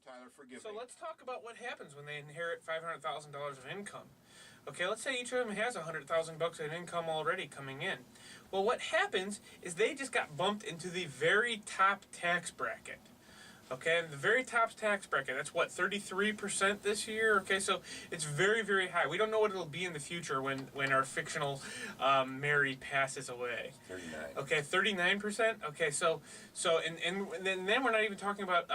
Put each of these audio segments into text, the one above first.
Tyler, forgive So me. let's talk about what happens when they inherit $500,000 of income. Okay, let's say each of them has $100,000 in income already coming in. Well, what happens is they just got bumped into the very top tax bracket. Okay, the very top tax bracket, that's what, 33% this year? Okay, so it's very, very high. We don't know what it'll be in the future when our fictional Mary passes away. 39. Okay, 39%? Okay, and then we're not even talking about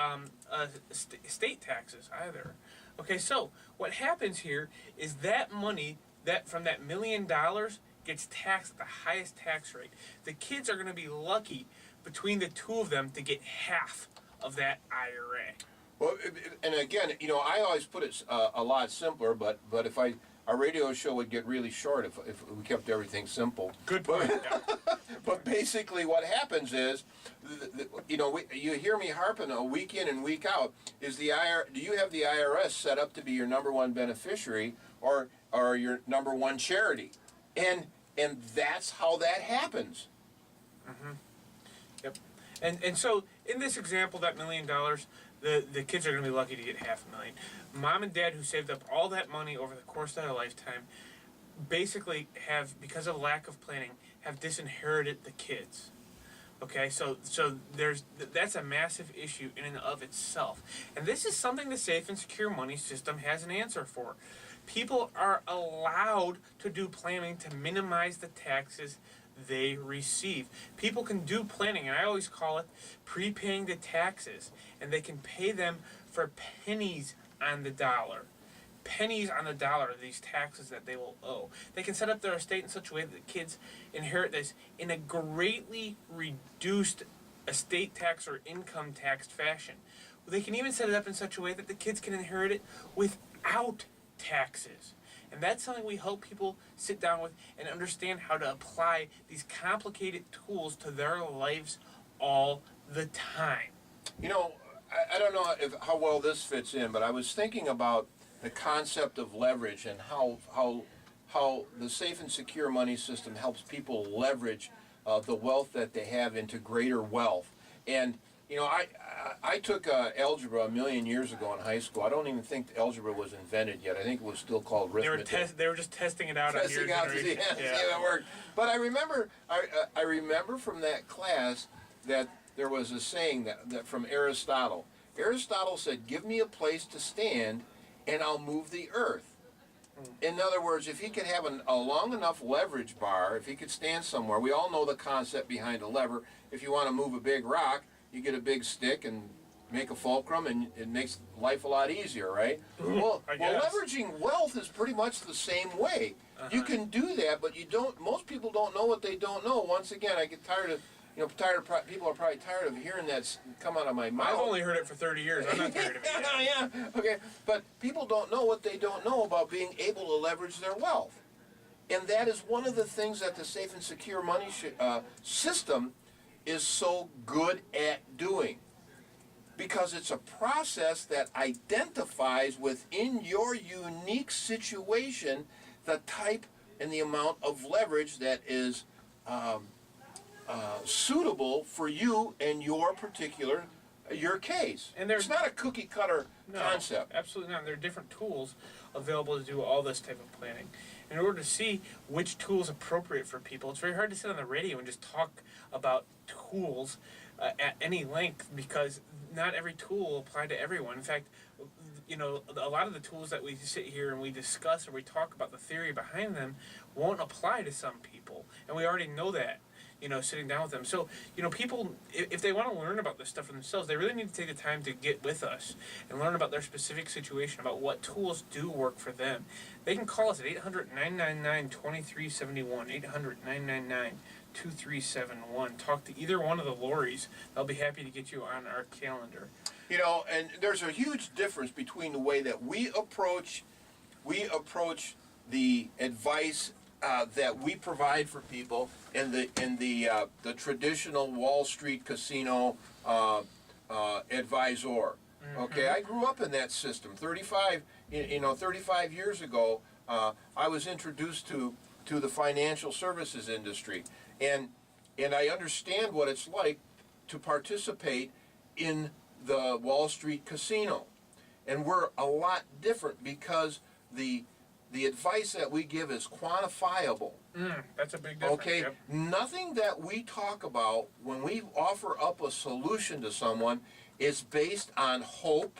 state taxes either. Okay, so what happens here is that money, that from that $1 million, gets taxed at the highest tax rate. The kids are going to be lucky between the two of them to get half of that IRA. Well, and again, I always put it a lot simpler, but if our radio show would get really short if we kept everything simple. Good point. But basically, what happens is, you hear me harping a week in and week out. Do you have the IRS set up to be your number one beneficiary or your number one charity? And that's how that happens. Mm-hmm. Yep. And so in this example, that $1 million, the kids are going to be lucky to get $500,000. Mom and dad, who saved up all that money over the course of their lifetime, basically have, because of lack of planning, have disinherited the kids. Okay, so that's a massive issue in and of itself. And this is something the Safe and Secure Money System has an answer for. People are allowed to do planning to minimize the taxes they receive. People can do planning, and I always call it prepaying the taxes, and they can pay them for pennies on the dollar. Pennies on the dollar of these taxes that they will owe. They can set up their estate in such a way that the kids inherit this in a greatly reduced estate tax or income taxed fashion. They can even set it up in such a way that the kids can inherit it without taxes. And that's something we help people sit down with and understand how to apply these complicated tools to their lives all the time. I don't know how well this fits in, but I was thinking about the concept of leverage and how the Safe and Secure Money System helps people leverage the wealth that they have into greater wealth. And I took algebra 1,000,000 years ago in high school. I don't even think algebra was invented yet. I think it was still called arithmetic. They were just testing it out on your generation. To see how it worked. But I remember from that class that there was a saying that from Aristotle. Aristotle said, "Give me a place to stand, and I'll move the earth." In other words, if he could have a long enough leverage bar, if he could stand somewhere, we all know the concept behind a lever. If you want to move a big rock, you get a big stick and make a fulcrum, and it makes life a lot easier, right? Well, leveraging wealth is pretty much the same way. You can do that, but most people don't know what they don't know. Once again, I get tired of people are probably tired of hearing that come out of my mouth. I've only heard it for 30 years. I'm not tired of it yet. Yeah, okay. But people don't know what they don't know about being able to leverage their wealth. And that is one of the things that the Safe and Secure Money System is so good at doing. Because it's a process that identifies within your unique situation the type and the amount of leverage that is suitable for you and your case. And it's not a cookie cutter concept. Absolutely not. There are different tools available to do all this type of planning. In order to see which tool is appropriate for people, it's very hard to sit on the radio and just talk about tools at any length, because not every tool will apply to everyone. In fact, a lot of the tools that we sit here and we discuss or we talk about the theory behind them won't apply to some people, and we already know that, sitting down with them. So, people, if they want to learn about this stuff for themselves, they really need to take the time to get with us and learn about their specific situation, about what tools do work for them. They can call us at 800-999-2371, 800-999-2371. Talk to either one of the Lauries. They'll be happy to get you on our calendar. And there's a huge difference between the way that we approach the advice that we provide for people and the traditional Wall Street casino advisor. Okay, I grew up in that system. 35 years ago, I was introduced to the financial services industry, and I understand what it's like to participate in the Wall Street casino. and we're a lot different because the advice that we give is quantifiable. That's a big difference. Okay, Yep. nothing that we talk about when we offer up a solution to someone is based on hope,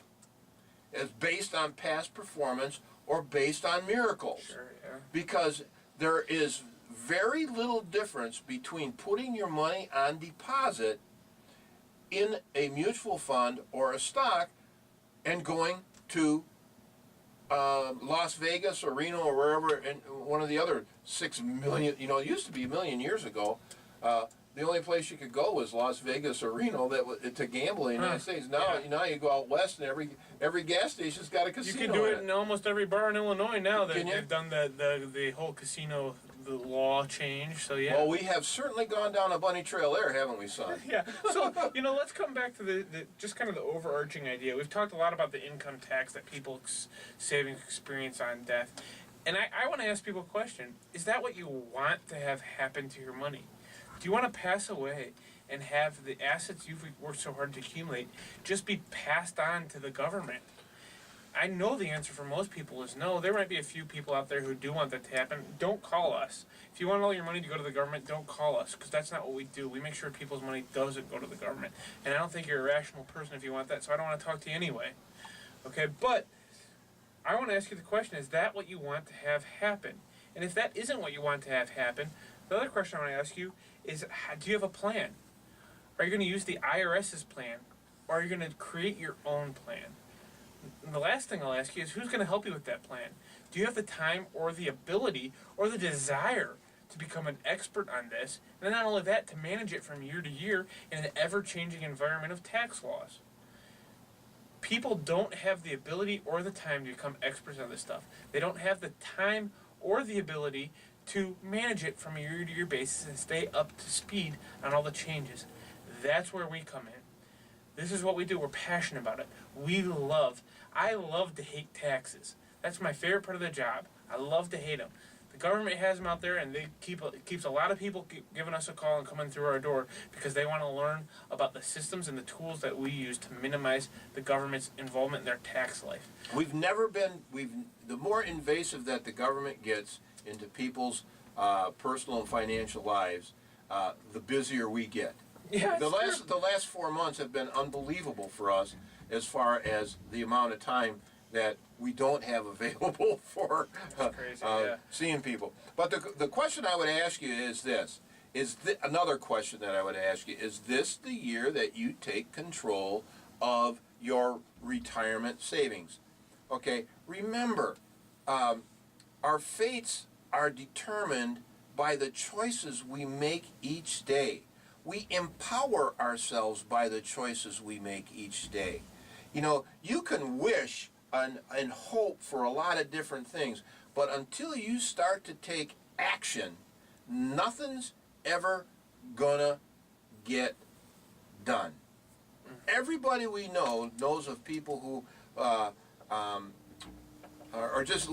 is based on past performance, or based on miracles. Sure, yeah. Because there is very little difference between putting your money on deposit in a mutual fund or a stock and going to Las Vegas or Reno or wherever, and one of the other 6 million, it used to be 1 million years ago. The only place you could go was Las Vegas or Reno to gamble in the United States. Now you go out west and every gas station's got a casino. You can do it in almost every bar in Illinois now. Can you? They've done the whole casino, the law change. So yeah. Well, we have certainly gone down a bunny trail there, haven't we, son? Yeah. So let's come back to the just kind of the overarching idea. We've talked a lot about the income tax that people's savings experience on death, and I want to ask people a question: is that what you want to have happen to your money? Do you want to pass away and have the assets you've worked so hard to accumulate just be passed on to the government? I know the answer for most people is no. There might be a few people out there who do want that to happen. Don't call us. If you want all your money to go to the government, don't call us, because that's not what we do. We make sure people's money doesn't go to the government. And I don't think you're a rational person if you want that, so I don't want to talk to you anyway. Okay, but I want to ask you the question, is that what you want to have happen? And if that isn't what you want to have happen, the other question I want to ask you is, do you have a plan? Are you going to use the IRS's plan, or are you going to create your own plan? And the last thing I'll ask you is, who's going to help you with that plan? Do you have the time or the ability or the desire to become an expert on this, and then not only that, to manage it from year to year in an ever-changing environment of tax laws? People don't have the ability or the time to become experts on this stuff. They don't have the time or the ability to manage it from a year-to-year basis and stay up to speed on all the changes. That's where we come in. This is what we do. We're passionate about it. I love to hate taxes. That's my favorite part of the job. I love to hate them. The government has them out there, and they keeps a lot of people giving us a call and coming through our door because they want to learn about the systems and the tools that we use to minimize the government's involvement in their tax life. The more invasive that the government gets into people's personal and financial lives, the busier we get. Yeah, the last 4 months have been unbelievable for us as far as the amount of time that we don't have available for seeing people. But the question I would ask you is this. Another question that I would ask you, is this the year that you take control of your retirement savings? Okay, remember, our fates are determined by the choices we make each day. We empower ourselves by the choices we make each day. You can wish and hope for a lot of different things, but until you start to take action, nothing's ever gonna get done. Everybody we knows of people who or just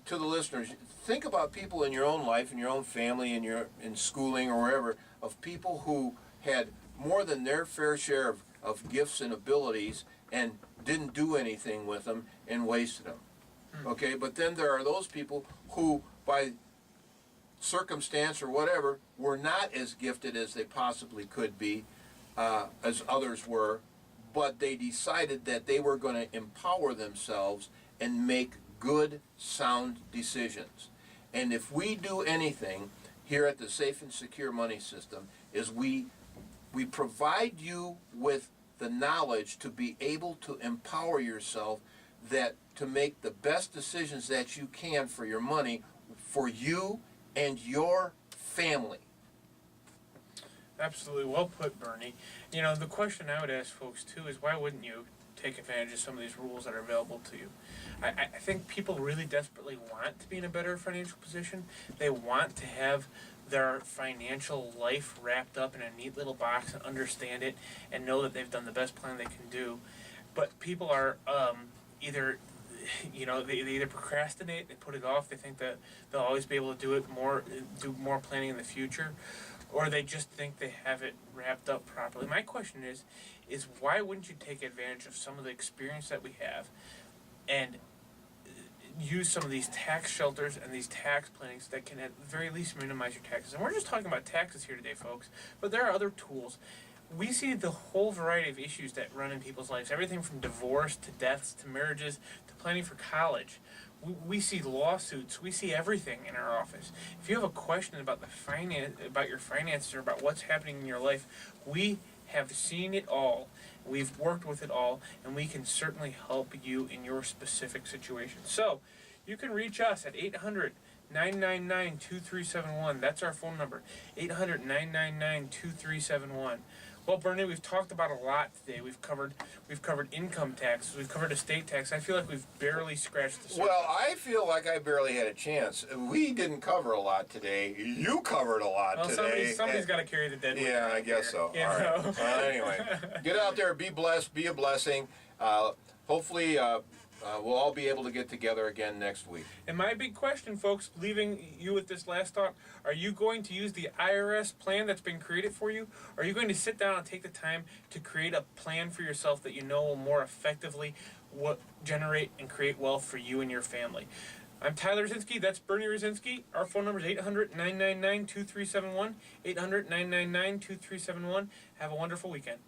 to the listeners, think about people in your own life, in your own family, in schooling or wherever, of people who had more than their fair share of gifts and abilities and didn't do anything with them and wasted them. Okay, but then there are those people who, by circumstance or whatever, were not as gifted as they possibly could be, as others were, but they decided that they were going to empower themselves and make good, sound decisions. And if we do anything here at the Safe and Secure Money System, is we provide you with the knowledge to be able to empower yourself to make the best decisions that you can for your money, for you and your family. Absolutely, well put, Bernie. The question I would ask folks too is, why wouldn't you take advantage of some of these rules that are available to you? I think people really desperately want to be in a better financial position. They want to have their financial life wrapped up in a neat little box and understand it and know that they've done the best plan they can do. But people are either they either procrastinate, they put it off, they think that they'll always be able to do more planning in the future, or they just think they have it wrapped up properly. My question is why wouldn't you take advantage of some of the experience that we have? and use some of these tax shelters and these tax plannings that can at the very least minimize your taxes. And we're just talking about taxes here today, folks, but there are other tools. We see the whole variety of issues that run in people's lives, everything from divorce to deaths to marriages to planning for college. We see lawsuits. We see everything in our office. If you have a question about about your finances or about what's happening in your life, we have seen it all. We've worked with it all, and we can certainly help you in your specific situation. So, you can reach us at 800-999-2371. That's our phone number, 800-999-2371. Well, Bernie, we've talked about a lot today. We've covered income taxes. We've covered estate tax. I feel like we've barely scratched the surface. Well, I feel like I barely had a chance. We didn't cover a lot today. You covered a lot today. Somebody's got to carry the dead weight. Yeah, I guess so. You All know? right. Anyway, get out there, be blessed, be a blessing. Hopefully, we'll all be able to get together again next week. And my big question, folks, leaving you with this last thought, are you going to use the IRS plan that's been created for you? Or are you going to sit down and take the time to create a plan for yourself that you know will more effectively generate and create wealth for you and your family? I'm Tyler Wrezinski. That's Bernie Wrezinski. Our phone number is 800-999-2371, 800-999-2371. Have a wonderful weekend.